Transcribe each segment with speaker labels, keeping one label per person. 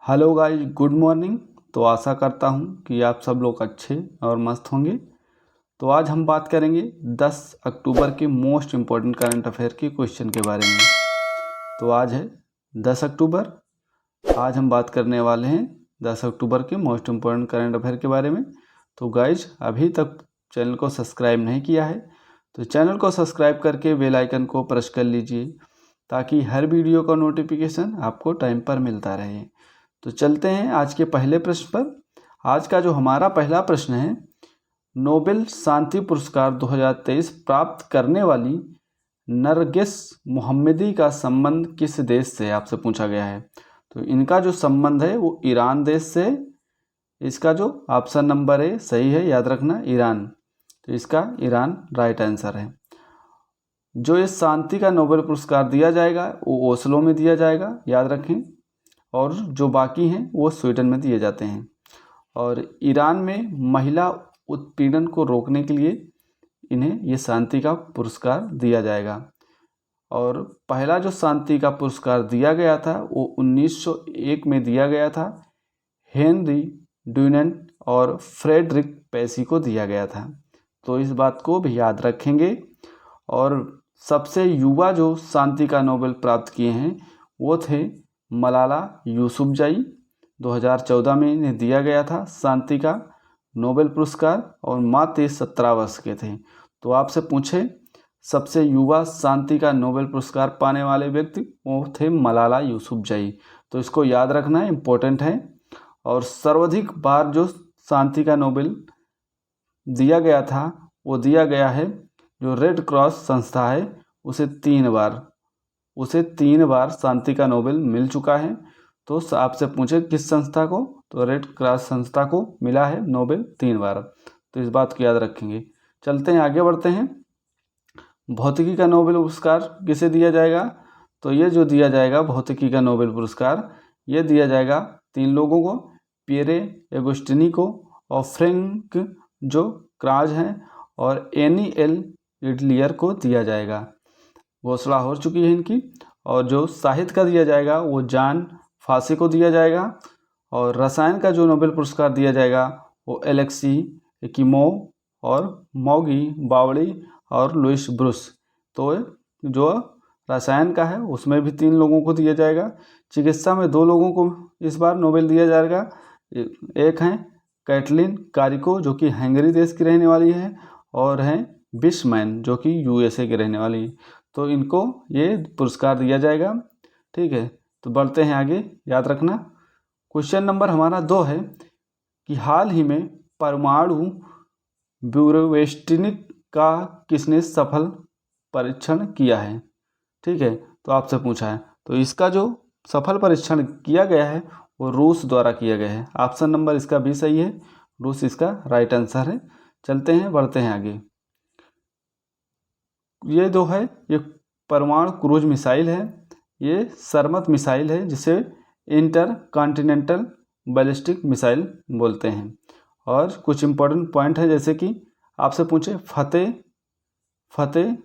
Speaker 1: Hello guys, good morning. तो आशा करता हूँ कि आप सब लोग अच्छे और मस्त होंगे। तो आज हम बात करेंगे 10 अक्टूबर के मोस्ट इम्पॉर्टेंट करंट अफेयर के क्वेश्चन के बारे में। तो आज है 10 अक्टूबर। आज हम बात करने वाले हैं 10 अक्टूबर के मोस्ट इम्पॉर्टेंट करंट अफेयर के बारे में। तो गाइस, अभी तक चैनल को सब्सक्राइब नहीं किया है तो चैनल को सब्सक्राइब करके बेल आइकन को प्रेस कर लीजिए ताकि हर वीडियो का नोटिफिकेशन आपको टाइम पर मिलता रहे। तो चलते हैं आज के पहले प्रश्न पर। आज का जो हमारा पहला प्रश्न है, नोबेल शांति पुरस्कार 2023 प्राप्त करने वाली नरगिस मोहम्मदी का संबंध किस देश से, आपसे पूछा गया है। तो इनका जो संबंध है वो ईरान देश से। इसका जो ऑप्शन नंबर है सही है, याद रखना, ईरान। तो इसका ईरान राइट आंसर है। जो इस शांति का नोबेल पुरस्कार दिया जाएगा वो ओस्लो में दिया जाएगा, याद रखें, और जो बाकी हैं वो स्वीडन में दिए जाते हैं। और ईरान में महिला उत्पीड़न को रोकने के लिए इन्हें ये शांति का पुरस्कार दिया जाएगा। और पहला जो शांति का पुरस्कार दिया गया था वो 1901 में दिया गया था। हेनरी ड्यूनेंट और फ्रेडरिक पेसी को दिया गया था। तो इस बात को भी याद रखेंगे। और सबसे युवा जो शांति का नोबेल प्राप्त किए हैं वो थे मलाला यूसुफजई। 2014 में इन्हें दिया गया था शांति का नोबेल पुरस्कार और मात्र 17 वर्ष के थे। तो आपसे पूछे सबसे युवा शांति का नोबेल पुरस्कार पाने वाले व्यक्ति, वो थे मलाला यूसुफजई। तो इसको याद रखना इम्पोर्टेंट है। और सर्वाधिक बार जो शांति का नोबेल दिया गया था वो दिया गया है जो रेड क्रॉस संस्था है, उसे 3 बार शांति का नोबेल मिल चुका है। तो आपसे पूछे किस संस्था को, तो रेड क्रॉस संस्था को मिला है नोबेल 3 बार। तो इस बात को याद रखेंगे। चलते हैं, आगे बढ़ते हैं। भौतिकी का नोबेल पुरस्कार किसे दिया जाएगा। तो ये जो दिया जाएगा भौतिकी का नोबेल पुरस्कार, ये दिया जाएगा 3 लोगों को, पियरे एगोस्टिनी को और फ्रैंक जो क्राज हैं और एनी एल इडलियर को दिया जाएगा। घोषणा हो चुकी है इनकी। और जो साहित्य का दिया जाएगा वो जान फांसी को दिया जाएगा। और रसायन का जो नोबेल पुरस्कार दिया जाएगा वो एलेक्सी एकिमोव और मौगी बावड़ी और लुइस ब्रूस। तो जो रसायन का है उसमें भी 3 लोगों को दिया जाएगा। चिकित्सा में 2 लोगों को इस बार नोबेल दिया जाएगा। एक हैं कैटलिन कारिको जो कि हंगरी देश की रहने वाली है, और हैं बिशमैन जो कि यूएसए की रहने वाली है। तो इनको ये पुरस्कार दिया जाएगा। ठीक है, तो बढ़ते हैं आगे, याद रखना। क्वेश्चन नंबर हमारा 2 है कि हाल ही में परमाणु ब्यूरोवेस्टिनिक का किसने सफल परीक्षण किया है। ठीक है, तो आपसे पूछा है। तो इसका जो सफल परीक्षण किया गया है वो रूस द्वारा किया गया है। ऑप्शन नंबर इसका भी सही है, रूस इसका राइट आंसर है। चलते हैं, बढ़ते हैं आगे। ये जो है ये परमाणु क्रूज मिसाइल है। ये सरमत मिसाइल है जिसे इंटर कॉन्टिनेंटल बैलिस्टिक मिसाइल बोलते हैं। और कुछ इंपॉर्टेंट पॉइंट है, जैसे कि आपसे पूछे फतेह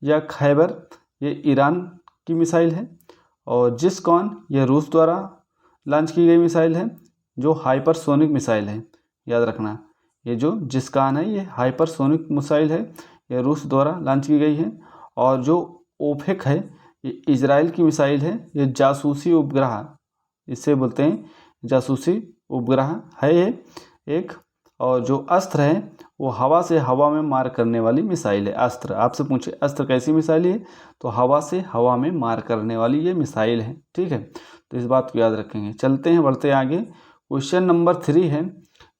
Speaker 1: या खैबर, ये ईरान की मिसाइल है। और जिसकॉन ये रूस द्वारा लॉन्च की गई मिसाइल है जो हाइपरसोनिक मिसाइल है, याद रखना। ये जो जिसकॉन है ये हाइपरसोनिक मिसाइल है, ये रूस द्वारा लॉन्च की गई है। और जो ओफेक है ये इजराइल की मिसाइल है। ये जासूसी उपग्रह, इसे बोलते हैं जासूसी उपग्रह है ये एक। और जो अस्त्र है वो हवा से हवा में मार करने वाली मिसाइल है। अस्त्र, आपसे पूछे अस्त्र कैसी मिसाइल है, तो हवा से हवा में मार करने वाली ये मिसाइल है। ठीक है, तो इस बात को याद रखेंगे। चलते हैं, बढ़ते हैं आगे। क्वेश्चन नंबर 3 है,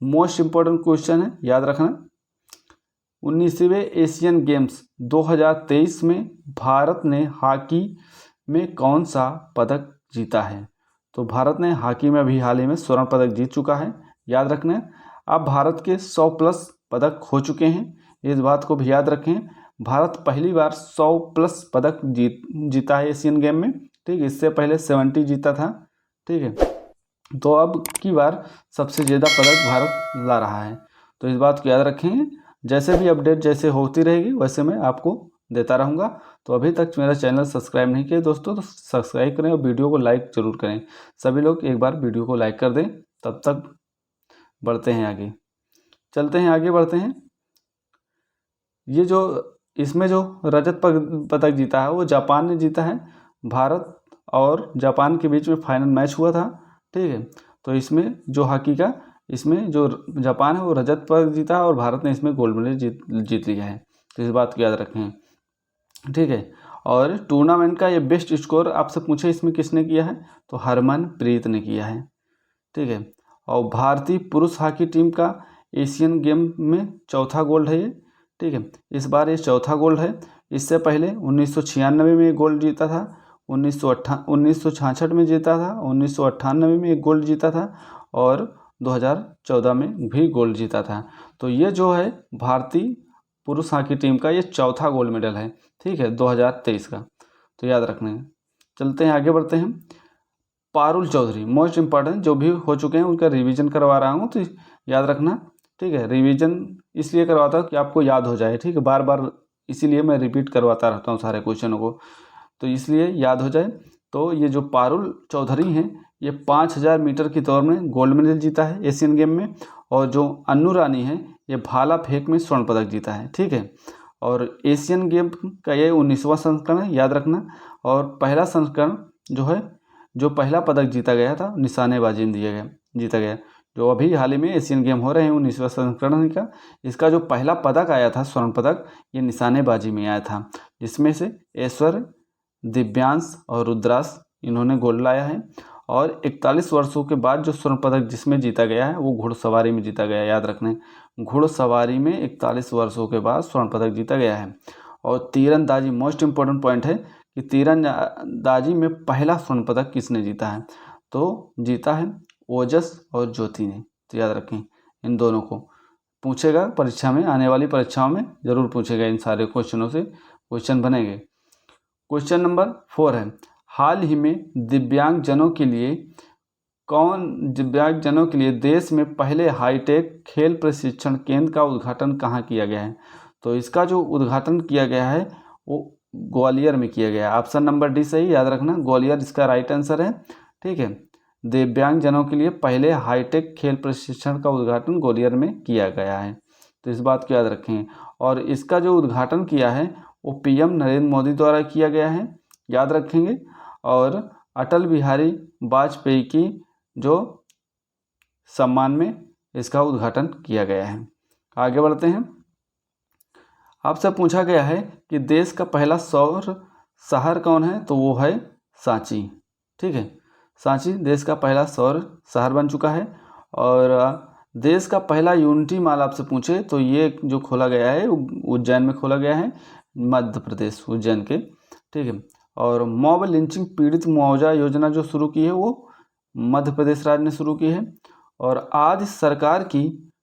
Speaker 1: मोस्ट इम्पोर्टेंट क्वेश्चन है, याद रखना। 19वें एशियन गेम्स 2023 में भारत ने हॉकी में कौन सा पदक जीता है। तो भारत ने हॉकी में अभी हाल ही में स्वर्ण पदक जीत चुका है, याद रखना। अब भारत के 100 प्लस पदक हो चुके हैं, इस बात को भी याद रखें। भारत पहली बार 100 प्लस पदक जीता है एशियन गेम में। ठीक, इससे पहले 70 जीता था। ठीक है, तो अब की बार सबसे ज़्यादा पदक भारत ला रहा है। तो इस बात को याद रखें। जैसे भी अपडेट जैसे होती रहेगी वैसे मैं आपको देता रहूँगा। तो अभी तक मेरा चैनल सब्सक्राइब नहीं किया दोस्तों तो सब्सक्राइब करें और वीडियो को लाइक ज़रूर करें। सभी लोग एक बार वीडियो को लाइक कर दें। तब तक बढ़ते हैं आगे, चलते हैं आगे बढ़ते हैं। ये जो इसमें जो रजत पदक जीता है वो जापान ने जीता है। भारत और जापान के बीच में फाइनल मैच हुआ था, ठीक है। तो इसमें जो हॉकी का इसमें जो जापान है वो रजत पदक जीता है और भारत ने इसमें गोल्ड मेडल जीत लिया है। तो इस बात को याद रखें, ठीक है। और टूर्नामेंट का ये बेस्ट स्कोर आपसे पूछे इसमें किसने किया है, तो हरमनप्रीत ने किया है, ठीक है। और भारतीय पुरुष हॉकी टीम का एशियन गेम में चौथा गोल्ड है ये, ठीक है। इस बार ये चौथा गोल्ड है। इससे पहले 1996 में गोल्ड जीता था, 1966 में जीता था, 1998 में एक गोल्ड जीता था और 2014 में भी गोल्ड जीता था। तो ये जो है भारतीय पुरुष हॉकी टीम का ये चौथा गोल्ड मेडल है, ठीक है, 2023 का। तो याद रखना है। चलते हैं आगे बढ़ते हैं। पारुल चौधरी मोस्ट इम्पॉर्टेंट जो भी हो चुके हैं उनका रिवीजन करवा रहा हूँ, तो याद रखना, ठीक है। रिवीजन इसलिए करवाता हूँ कि आपको याद हो जाए, ठीक है। बार बार इसीलिए मैं रिपीट करवाता रहता हूँ सारे क्वेश्चनों को, तो इसलिए याद हो जाए। तो ये जो पारुल चौधरी हैं ये 5000 मीटर की दौड़ में गोल्ड मेडल जीता है एशियन गेम में। और जो अन्नू रानी है ये भाला फेंक में स्वर्ण पदक जीता है, ठीक है। और एशियन गेम का ये 19वां संस्करण है, याद रखना। और पहला संस्करण जो है, जो पहला पदक जीता गया था निशानेबाजी में जीता गया। जो अभी हाल ही में एशियन गेम हो रहे हैं 19वां संस्करण का, इसका जो पहला पदक आया था स्वर्ण पदक ये निशानेबाजी में आया था, जिसमें से ऐश्वर्य, दिव्यांश और रुद्रास इन्होंने गोल्ड लाया है। और 41 वर्षों के बाद जो स्वर्ण पदक जिसमें जीता गया है वो घुड़सवारी में जीता गया है, याद रखना। घुड़सवारी में 41 वर्षों के बाद स्वर्ण पदक जीता गया है। और तीरंदाजी मोस्ट इम्पोर्टेंट पॉइंट है कि तीरंदाजी में पहला स्वर्ण पदक किसने जीता है, तो जीता है ओजस और ज्योति ने। तो याद रखें, इन दोनों को पूछेगा परीक्षा में, आने वाली परीक्षाओं में ज़रूर पूछेगा, इन सारे क्वेश्चनों से क्वेश्चन बनेंगे। क्वेश्चन नंबर 4 है, हाल ही में दिव्यांगजनों के लिए देश में पहले हाईटेक खेल प्रशिक्षण केंद्र का उद्घाटन कहाँ किया गया है। तो इसका जो उद्घाटन किया गया है वो ग्वालियर में किया गया है। ऑप्शन नंबर डी सही, याद रखना, ग्वालियर इसका राइट आंसर है, ठीक है। दिव्यांगजनों के लिए पहले हाईटेक खेल प्रशिक्षण का उद्घाटन ग्वालियर में किया गया है। तो इस बात को याद रखें। और इसका जो उद्घाटन किया है वो पीएम नरेंद्र मोदी द्वारा किया गया है, याद रखेंगे। और अटल बिहारी वाजपेयी की जो सम्मान में इसका उद्घाटन किया गया है। आगे बढ़ते हैं। आपसे पूछा गया है कि देश का पहला सौर शहर कौन है, तो वो है सांची, ठीक है। सांची देश का पहला सौर शहर बन चुका है। और देश का पहला यूनिटी मॉल आपसे पूछे तो ये जो खोला गया है उज्जैन में खोला गया है, मध्य प्रदेश उज्जैन के, ठीक है। और मॉब लिंचिंग पीड़ित मुआवजा योजना जो शुरू की है वो मध्य प्रदेश राज्य ने शुरू की है। और आदि सरकार की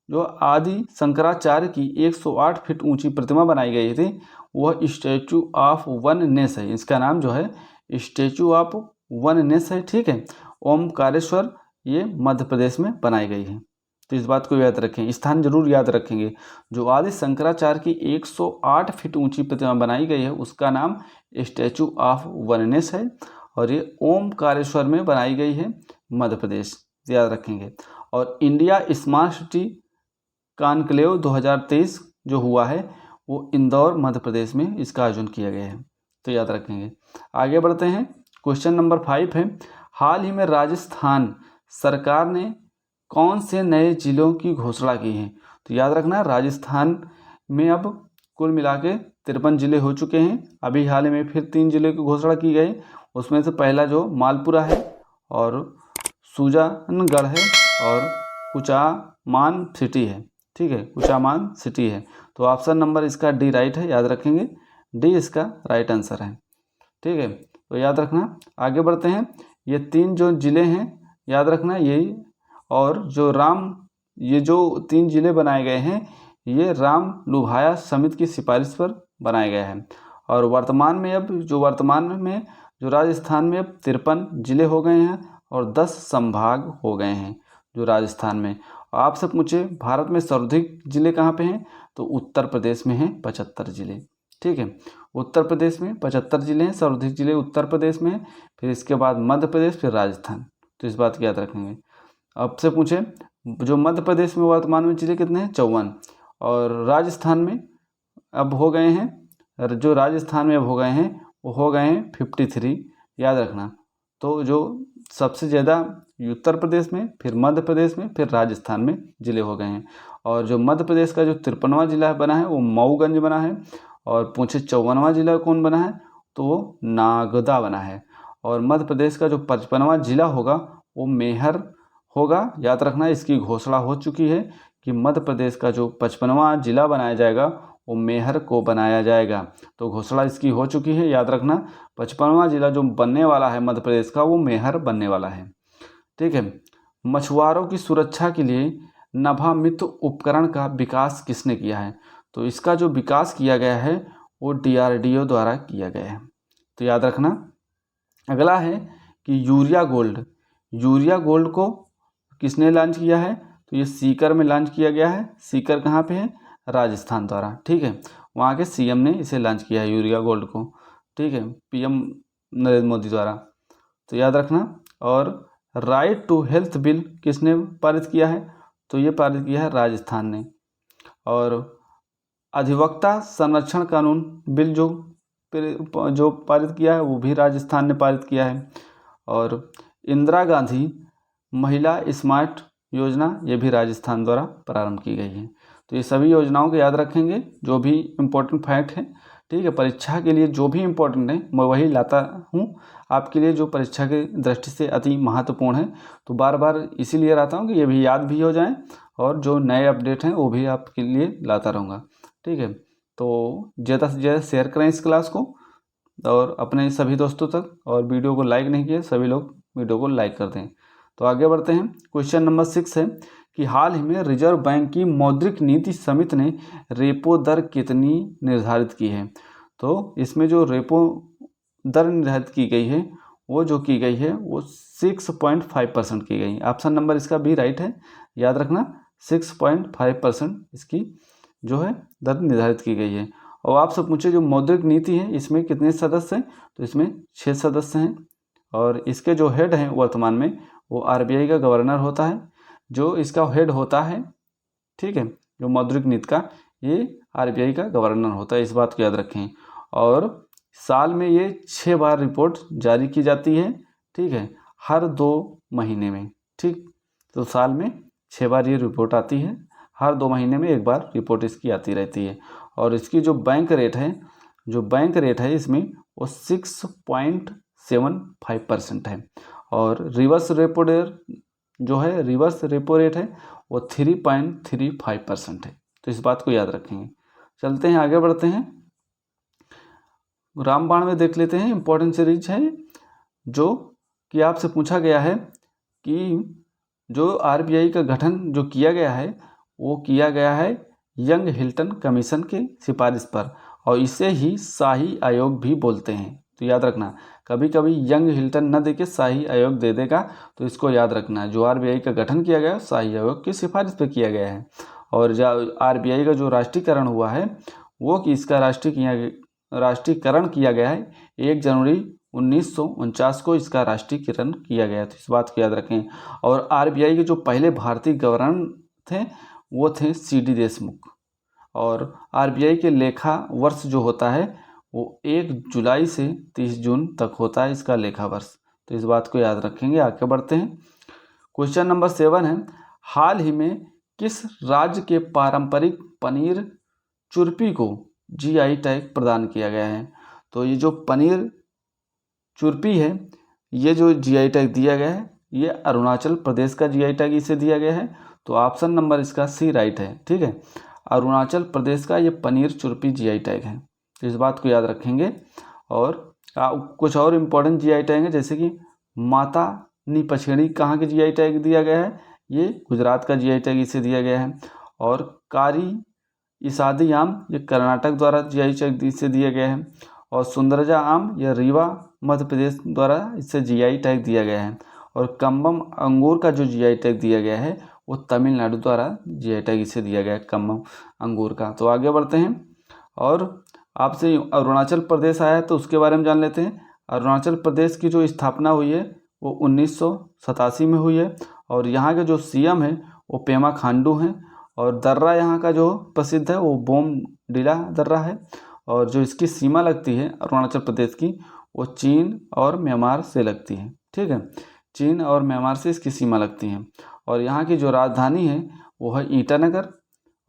Speaker 1: जो आदि शंकराचार्य की 108 फीट ऊंची प्रतिमा बनाई गई थी वह स्टैचू ऑफ वननेस है। इसका नाम जो है स्टैचू ऑफ वननेस है, ठीक है। ओमकारेश्वर ये मध्य प्रदेश में बनाई गई है। तो इस बात को याद रखें, स्थान जरूर याद रखेंगे। जो आदि शंकराचार्य की 108 फीट ऊंची प्रतिमा बनाई गई है उसका नाम स्टैचू ऑफ वननेस है और ये ओमकारेश्वर में बनाई गई है, मध्य प्रदेश, याद रखेंगे। और इंडिया स्मार्ट सिटी कॉन्क्लेव 2023 जो हुआ है वो इंदौर मध्य प्रदेश में इसका आयोजन किया गया है, तो याद रखेंगे। आगे बढ़ते हैं। क्वेश्चन नंबर 5 है, हाल ही में राजस्थान सरकार ने कौन से नए जिलों की घोषणा की है। तो याद रखना, राजस्थान में अब कुल मिला के 53 जिले हो चुके हैं। अभी हाल ही में फिर 3 जिले की घोषणा की गई, उसमें से पहला जो मालपुरा है और सुजानगढ़ है और कुचामान सिटी है, ठीक है, कुचामान सिटी है। तो ऑप्शन नंबर इसका डी राइट है, याद रखेंगे, डी इसका राइट आंसर है, ठीक है। तो याद रखना। आगे बढ़ते हैं। ये 3 जो ज़िले हैं याद रखना यही, और ये जो 3 ज़िले बनाए गए हैं ये राम लुभाया समिति की सिफारिश पर बनाए गए हैं। और वर्तमान में जो राजस्थान में अब 53 ज़िले हो गए हैं और 10 संभाग हो गए हैं जो राजस्थान में। आपसे पूछे भारत में सर्वाधिक ज़िले कहाँ पे हैं, तो उत्तर प्रदेश में हैं 75 ज़िले, ठीक है। उत्तर प्रदेश में 75 जिले हैं, सर्वाधिक जिले उत्तर प्रदेश में हैं, फिर इसके बाद मध्य प्रदेश, फिर राजस्थान। तो इस बात को याद रखेंगे। आपसे पूछे जो मध्य प्रदेश में वर्तमान में जिले कितने हैं? 54, और राजस्थान में अब हो गए हैं, जो राजस्थान में अब हो गए हैं वो हो गए हैं 53, याद रखना। तो जो सबसे ज़्यादा उत्तर प्रदेश में, फिर मध्य प्रदेश में, फिर राजस्थान में जिले हो गए हैं। और जो मध्य प्रदेश का जो 53वां जिला बना है वो मऊगंज बना है, और पूछे 54वां जिला कौन बना है तो वो नागदा बना है। और मध्य प्रदेश का जो 55वां जिला होगा वो मैहर होगा, याद रखना। इसकी घोषणा हो चुकी है कि मध्य प्रदेश का जो 55वां जिला बनाया जाएगा वो मैहर को बनाया जाएगा। तो घोषणा इसकी हो चुकी है, याद रखना। 55वां जिला जो बनने वाला है मध्य प्रदेश का वो मैहर बनने वाला है, ठीक है। मछुआरों की सुरक्षा के लिए नभामित्र उपकरण का विकास किसने किया है? तो इसका जो विकास किया गया है वो DRDO द्वारा किया गया है, तो याद रखना। अगला है कि यूरिया गोल्ड को किसने लॉन्च किया है? तो ये सीकर में लॉन्च किया गया है। सीकर कहाँ पे है? राजस्थान द्वारा, ठीक है। वहाँ के CM ने इसे लॉन्च किया है यूरिया गोल्ड को, ठीक है, PM नरेंद्र मोदी द्वारा, तो याद रखना। और राइट टू हेल्थ बिल किसने पारित किया है? तो ये पारित किया है राजस्थान ने। और अधिवक्ता संरक्षण कानून बिल जो पारित किया है वो भी राजस्थान ने पारित किया है। और इंदिरा गांधी महिला स्मार्ट योजना ये भी राजस्थान द्वारा प्रारंभ की गई है। तो ये सभी योजनाओं को याद रखेंगे, जो भी इम्पोर्टेंट फैक्ट है, ठीक है। परीक्षा के लिए जो भी इम्पोर्टेंट है मैं वही लाता हूँ आपके लिए, जो परीक्षा की दृष्टि से अति महत्वपूर्ण है। तो बार बार इसीलिए लाता हूँ कि ये भी याद भी हो जाए, और जो नए अपडेट हैं वो भी आपके लिए लाता रहूँगा, ठीक है। तो ज़्यादा से ज़्यादा शेयर करें इस क्लास को और अपने सभी दोस्तों तक, और वीडियो को लाइक नहीं किए सभी लोग वीडियो को लाइक कर दें। तो आगे बढ़ते हैं। क्वेश्चन नंबर 6 है कि हाल ही में रिजर्व बैंक की मौद्रिक नीति समिति ने रेपो दर कितनी निर्धारित की है? तो इसमें जो रेपो दर निर्धारित की गई है वो जो की गई है वो 6.5% की गई। ऑप्शन नंबर इसका बी राइट है, याद रखना। 6.5% इसकी जो है दर निर्धारित की गई है। और आपसे पूछे जो मौद्रिक नीति है इसमें कितने सदस्य हैं? तो इसमें 6 सदस्य हैं, और इसके जो हेड हैं वर्तमान में वो RBI का गवर्नर होता है, जो इसका हेड होता है, ठीक है। जो मौद्रिक नीति का ये RBI का गवर्नर होता है, इस बात को याद रखें। और साल में ये 6 बार रिपोर्ट जारी की जाती है, ठीक है, हर 2 महीने में, ठीक। तो साल में 6 बार ये रिपोर्ट आती है, हर 2 महीने में एक बार रिपोर्ट इसकी आती रहती है। और इसकी जो बैंक रेट है इसमें वो 6.75% है। और रिवर्स रेपो रेट है वो 3.35% है। तो इस बात को याद रखेंगे। चलते हैं आगे बढ़ते हैं। रामबाण में देख लेते हैं, इंपॉर्टेंट सीरीज है जो कि आपसे पूछा गया है कि जो RBI का गठन जो किया गया है वो किया गया है यंग हिल्टन कमीशन के सिफारिश पर, और इसे ही शाही आयोग भी बोलते हैं। तो याद रखना, कभी कभी यंग हिल्टन न देके शाही आयोग दे देगा, तो इसको याद रखना। जो RBI का गठन किया गया शाही आयोग की सिफारिश पर किया गया है। और जो RBI का जो राष्ट्रीयकरण हुआ है वो कि इसका राष्ट्रीयकरण किया गया है 1 जनवरी 1949 को इसका राष्ट्रीयकरण किया गया। तो इस बात को याद रखें। और RBI के जो पहले भारतीय गवर्नर थे वो थे CD देशमुख। और RBI के लेखा वर्ष जो होता है वो 1 जुलाई से 30 जून तक होता है इसका लेखा वर्ष। तो इस बात को याद रखेंगे। आगे बढ़ते हैं। क्वेश्चन नंबर 7 है, हाल ही में किस राज्य के पारंपरिक पनीर चुरपी को GI टैग प्रदान किया गया है? तो ये जो पनीर चुरपी है ये जो GI टैग दिया गया है ये अरुणाचल प्रदेश का GI टैग इसे दिया गया है। तो ऑप्शन नंबर इसका सी राइट है, ठीक है। अरुणाचल प्रदेश का ये पनीर चुरपी GI टैग है, तो इस बात को याद रखेंगे। और कुछ और इम्पोर्टेंट GI टैग है, जैसे कि माता नी पछेड़ी कहाँ के GI टैग दिया गया है? ये गुजरात का GI टैग इसे दिया गया है। और कारी इसादी आम ये कर्नाटक द्वारा GI टैग इसे दिया गया है। और सुंदरजा आम या रीवा मध्य प्रदेश द्वारा इसे GI टैग दिया गया है। और कम्बम अंगूर का जो GI टैग दिया गया है वो तमिलनाडु द्वारा GI टैग इसे दिया गया है, कम्बम अंगूर का। तो आगे बढ़ते हैं। और आपसे अरुणाचल प्रदेश आया है तो उसके बारे में जान लेते हैं। अरुणाचल प्रदेश की जो स्थापना हुई है वो 1987 में हुई है और यहाँ के जो सीएम है वो पेमा खांडू हैं और दर्रा यहाँ का जो प्रसिद्ध है वो बोमडिला दर्रा है और जो इसकी सीमा लगती है अरुणाचल प्रदेश की वो चीन और म्यांमार से लगती है। ठीक है, चीन और म्यांमार से इसकी सीमा लगती है और यहाँ की जो राजधानी है वो है ईटानगर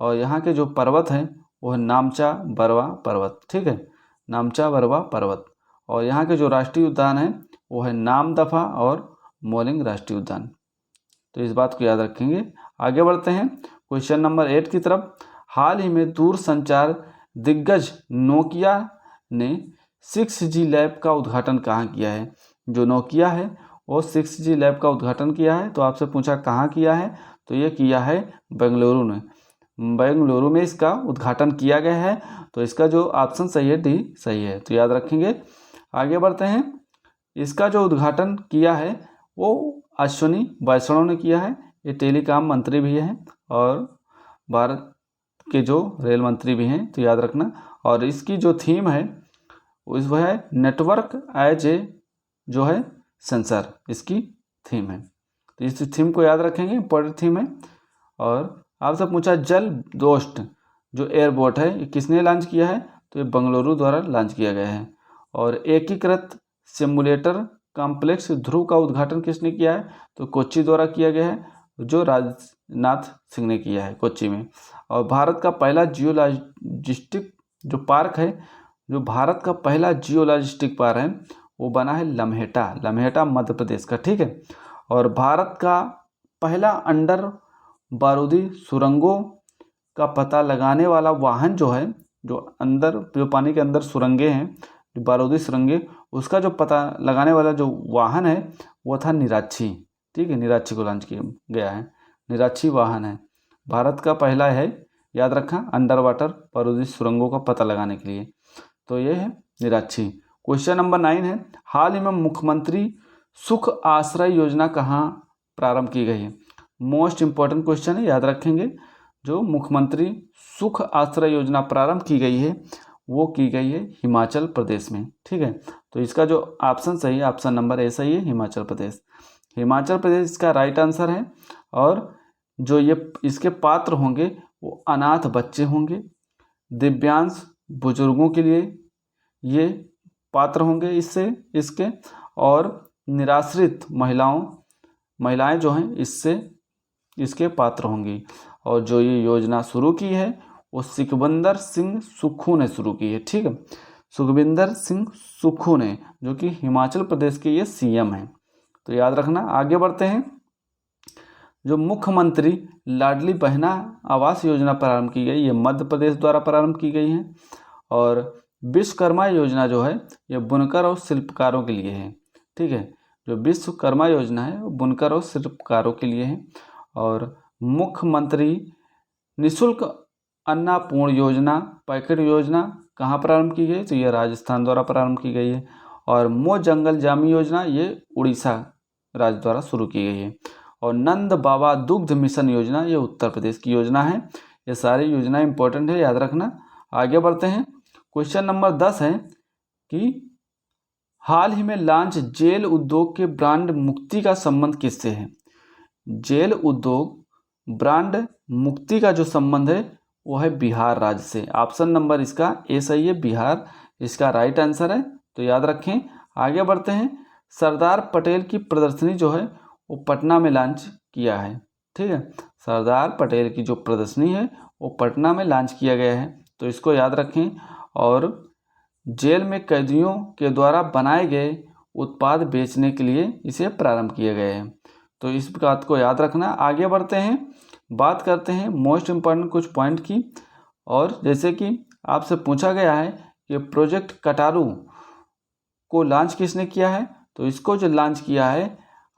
Speaker 1: और यहाँ के जो पर्वत हैं वो है नामचा बरवा पर्वत। ठीक है, नामचा बरवा पर्वत और यहाँ के जो राष्ट्रीय उद्यान है वो है नामदफा और मोलिंग राष्ट्रीय उद्यान। तो इस बात को याद रखेंगे। आगे बढ़ते हैं क्वेश्चन नंबर 8 की तरफ। हाल ही में दूरसंचार दिग्गज नोकिया ने 6G लैब का उद्घाटन कहाँ किया है? जो नोकिया है वो 6G लैब का उद्घाटन किया है। तो आपसे पूछा कहाँ किया है, तो ये किया है बेंगलुरु में। बेंगलुरु में इसका उद्घाटन किया गया है। तो इसका जो ऑप्शन सही है डी सही है, तो याद रखेंगे। आगे बढ़ते हैं। इसका जो उद्घाटन किया है वो अश्विनी वैष्णव ने किया है। ये टेलीकॉम मंत्री भी हैं और भारत के जो रेल मंत्री भी हैं, तो याद रखना। और इसकी जो थीम है वह है नेटवर्क एज ए जो है सेंसर, इसकी थीम है। तो इस थीम को याद रखेंगे, इंपॉर्टेंट थीम है। और आपसे पूछा जल दोस्त जो एयरबोट है ये किसने लॉन्च किया है? तो ये बेंगलुरु द्वारा लॉन्च किया गया है। और एकीकृत सिमुलेटर कॉम्प्लेक्स ध्रुव का उद्घाटन किसने किया है? तो कोच्चि द्वारा किया गया है, जो राजनाथ सिंह ने किया है कोच्चि में। और भारत का पहला जियोलॉजिस्टिक जो पार्क है, जो भारत का पहला जियोलॉजिस्टिक पार्क है वो बना है लम्हेटा मध्य प्रदेश का। ठीक है, और भारत का पहला अंडर बारूदी सुरंगों का पता लगाने वाला वाहन जो है, जो अंदर जो पानी के अंदर सुरंगें हैं, जो बारूदी सुरंगें, उसका जो पता लगाने वाला जो वाहन है वो था निराक्षी। ठीक है, निराक्षी को लॉन्च किया गया है। निराक्षी वाहन है, भारत का पहला है, याद रखा, अंडर वाटर बारूदी सुरंगों का पता लगाने के लिए। तो ये है निराक्षी। क्वेश्चन नंबर 9 है। हाल ही में मुख्यमंत्री सुख आश्रय योजना कहाँ प्रारंभ की गई है? मोस्ट इंपॉर्टेंट क्वेश्चन है, याद रखेंगे। जो मुख्यमंत्री सुख आश्रय योजना प्रारंभ की गई है वो की गई है हिमाचल प्रदेश में। ठीक है, तो इसका जो ऑप्शन सही है, ऑप्शन नंबर ए सही है, हिमाचल प्रदेश। हिमाचल प्रदेश इसका राइट आंसर है। और जो ये इसके पात्र होंगे वो अनाथ बच्चे होंगे, दिव्यांग बुजुर्गों के लिए ये पात्र होंगे इसके, और निराश्रित महिलाएं जो हैं इसके पात्र होंगी। और जो ये योजना शुरू की है वो सुखविंदर सिंह सुक्खू ने शुरू की है। ठीक है, सुखविंदर सिंह सुक्खू ने, जो कि हिमाचल प्रदेश के ये सीएम हैं। तो याद रखना। आगे बढ़ते हैं। जो मुख्यमंत्री लाडली बहना आवास योजना प्रारंभ की गई, ये मध्य प्रदेश द्वारा प्रारंभ की गई है। और विश्वकर्मा योजना जो है ये बुनकर और शिल्पकारों के लिए है। ठीक है, जो विश्वकर्मा योजना है वो बुनकर और शिल्पकारों के लिए है। और मुख्यमंत्री निःशुल्क अन्नपूर्ण योजना पैकेट योजना कहाँ प्रारंभ की गई? तो ये राजस्थान द्वारा प्रारंभ की गई है। और मो जंगल जामी योजना ये उड़ीसा राज्य द्वारा शुरू की गई है। और नंद बाबा दुग्ध मिशन योजना ये उत्तर प्रदेश की योजना है। ये सारी योजना इंपॉर्टेंट है, याद रखना। आगे बढ़ते हैं। क्वेश्चन नंबर 10 है कि हाल ही में लॉन्च जेल उद्योग के ब्रांड मुक्ति का संबंध किससे है? जेल उद्योग ब्रांड मुक्ति का जो संबंध है वो है बिहार राज्य से। ऑप्शन नंबर इसका ए सही है, बिहार इसका राइट आंसर है, तो याद रखें। आगे बढ़ते हैं। सरदार पटेल की प्रदर्शनी जो है वो पटना में लॉन्च किया है। ठीक है, सरदार पटेल की जो प्रदर्शनी है वो पटना में लॉन्च किया गया है, तो इसको याद रखें। और जेल में कैदियों के द्वारा बनाए गए उत्पाद बेचने के लिए इसे प्रारंभ किए गए हैं, तो इस बात को याद रखना। आगे बढ़ते हैं, बात करते हैं मोस्ट इम्पॉर्टेंट कुछ पॉइंट की। और जैसे कि आपसे पूछा गया है कि प्रोजेक्ट कटारू को लॉन्च किसने किया है? तो इसको जो लॉन्च किया है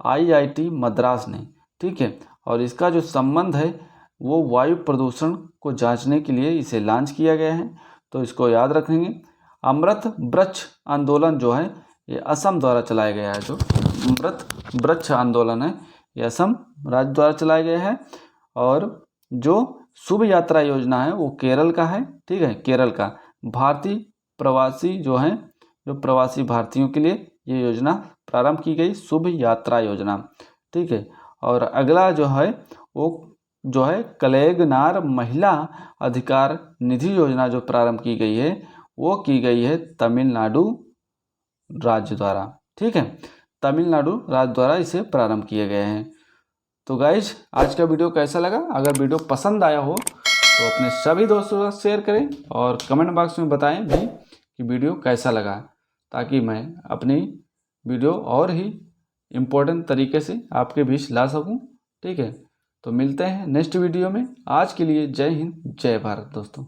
Speaker 1: IIT मद्रास ने। ठीक है, और इसका जो संबंध है वो वायु प्रदूषण को जांचने के लिए इसे लॉन्च किया गया है, तो इसको याद रखेंगे। अमृत वृक्ष आंदोलन जो है ये असम द्वारा चलाया गया है। जो अमृत वृक्ष आंदोलन है ये असम राज्य द्वारा चलाया गया है। और जो शुभ यात्रा योजना है वो केरल का है। ठीक है, केरल का भारतीय प्रवासी जो हैं, जो प्रवासी भारतीयों के लिए ये योजना प्रारंभ की गई, शुभ यात्रा योजना। ठीक है। और अगला जो है वो जो है कलेगनार महिला अधिकार निधि योजना जो प्रारंभ की गई है वो की गई है तमिलनाडु राज्य द्वारा। ठीक है, तमिलनाडु राज्य द्वारा इसे प्रारंभ किए गए हैं। तो गाइज आज का वीडियो कैसा लगा? अगर वीडियो पसंद आया हो तो अपने सभी दोस्तों के साथ शेयर करें और कमेंट बॉक्स में बताएं भी कि वीडियो कैसा लगा, ताकि मैं अपनी वीडियो और ही इम्पोर्टेंट तरीके से आपके बीच ला सकूं। ठीक है, तो मिलते हैं नेक्स्ट वीडियो में। आज के लिए जय हिंद जय भारत दोस्तों।